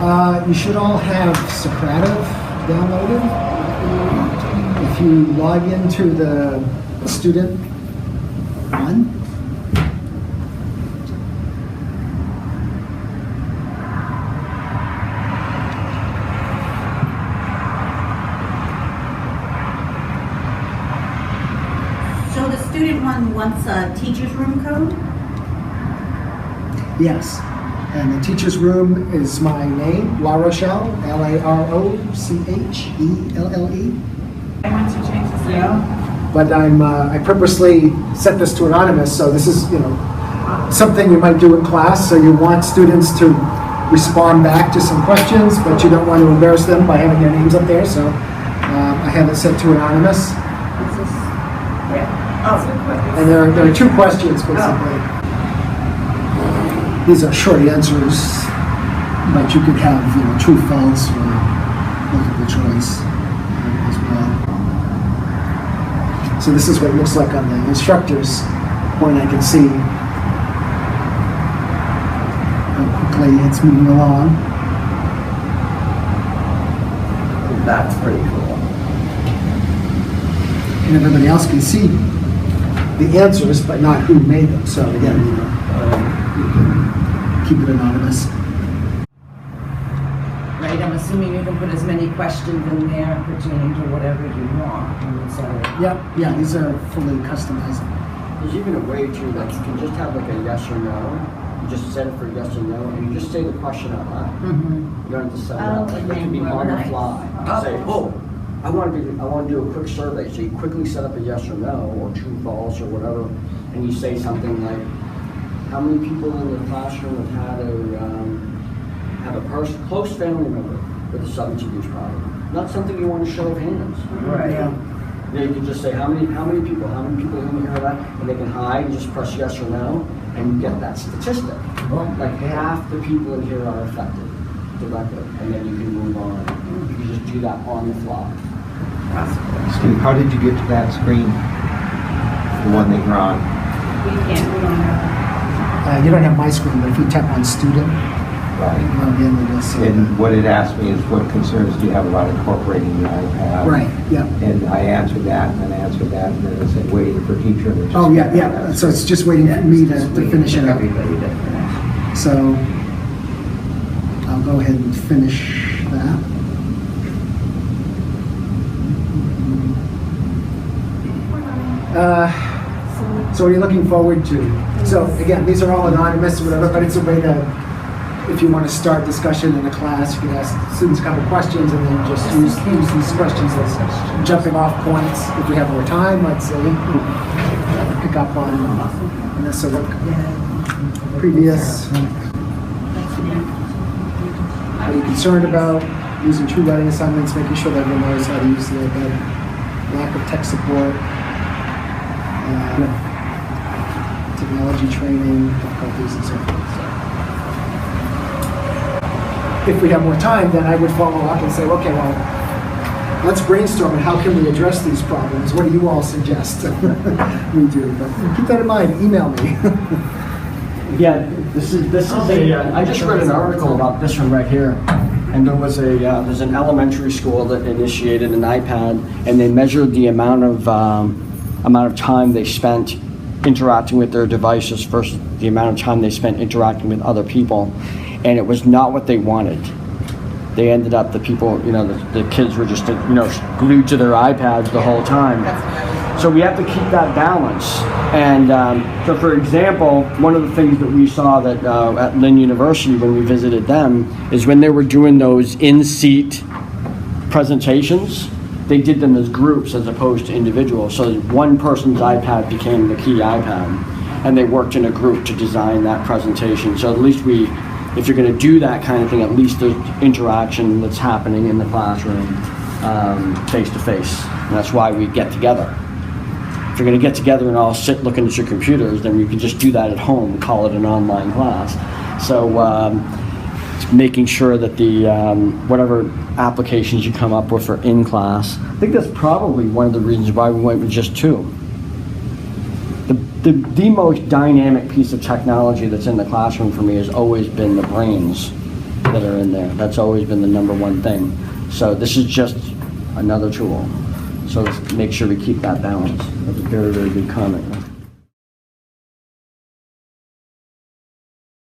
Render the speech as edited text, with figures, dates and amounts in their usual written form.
You should all have Socrative downloaded. If you log into the student one, So the student one wants a teacher's room code? yes. And the teacher's room is my name, La Rochelle, Larochelle. I want to change this. Yeah. But I purposely set this to anonymous, so this is, something you might do in class, so you want students to respond back to some questions, but you don't want to embarrass them by having their names up there, so I have it set to anonymous. And there are two questions, basically. These are short answers, but you could have, true, false, or multiple choice as well. So this is what it looks like on the instructor's point. I can see how quickly it's moving along. That's pretty cool. And everybody else can see the answers, but not who made them. So again, you can keep it anonymous. Right, I'm assuming you can put as many questions in there pertaining to whatever you want. Yep, yeah, these are fully customized. There's even a way to, like, you can just have like a yes or no. You just set it for yes or no, and you just say the question out loud. Mm-hmm. You don't have to set it out. Like, it can be on the fly. You say, I want to do a quick survey. So you quickly set up a yes or no, or true, false, or whatever, and you say something like, how many people in the classroom have had a close family member with a substance abuse problem? Not something you want to show of hands. Right. Yeah. Then you can just say how many people in here have that, and they can hide and just press yes or no, and you get that statistic. Like half the people in here are affected directly, and then you can move on. You can just do that on the fly. Steve, how did you get to that screen? The one that you're on? We can't, we don't have. You don't have my screen, but if you tap on student, Right. log in, you'll see. And what it asked me is what concerns do you have about incorporating the iPad? Right, yeah. And I answered that, and then answered that, and then it said waiting for teacher. and it just- Oh, yeah. So it's just waiting for me to finish it up. Everybody to finish. So I'll go ahead and finish that. So what are you looking forward to? So again, these are all anonymous or whatever, but it's a way to, if you want to start discussion in a class, you can ask students a couple questions and then just use these questions as jumping off points. If we have more time, let's say, pick up on this or what previous. Are you concerned about using true writing assignments, making sure that everyone knows how to use the iPad, lack of tech support, technology training, difficulties, and so forth. So, if we have more time, then I would follow up and say, okay, well, let's brainstorm on how can we address these problems. What do you all suggest we do? But keep that in mind. Email me. Yeah, this is I just read an article about this one right here, and there's an elementary school that initiated an iPad, and they measured the amount of time they spent interacting with their devices versus the amount of time they spent interacting with other people, and it was not what they wanted. They ended up, the kids were just, glued to their iPads the whole time. So we have to keep that balance. And so for example, one of the things that we saw that at Lynn University when we visited them is when they were doing those in-seat presentations, they did them as groups as opposed to individuals. So one person's iPad became the key iPad, and they worked in a group to design that presentation. So at least if you're going to do that kind of thing, at least there's interaction that's happening in the classroom face to face. And that's why we get together. If you're going to get together and all sit looking at your computers, then you can just do that at home and call it an online class. So making sure that the whatever applications you come up with for in class, I think that's probably one of the reasons why we went with just 2. The most dynamic piece of technology that's in the classroom for me has always been the brains. that are in there. That's always been the number one thing. So this is just another tool. So let's make sure we keep that balance. That's a very, very good comment.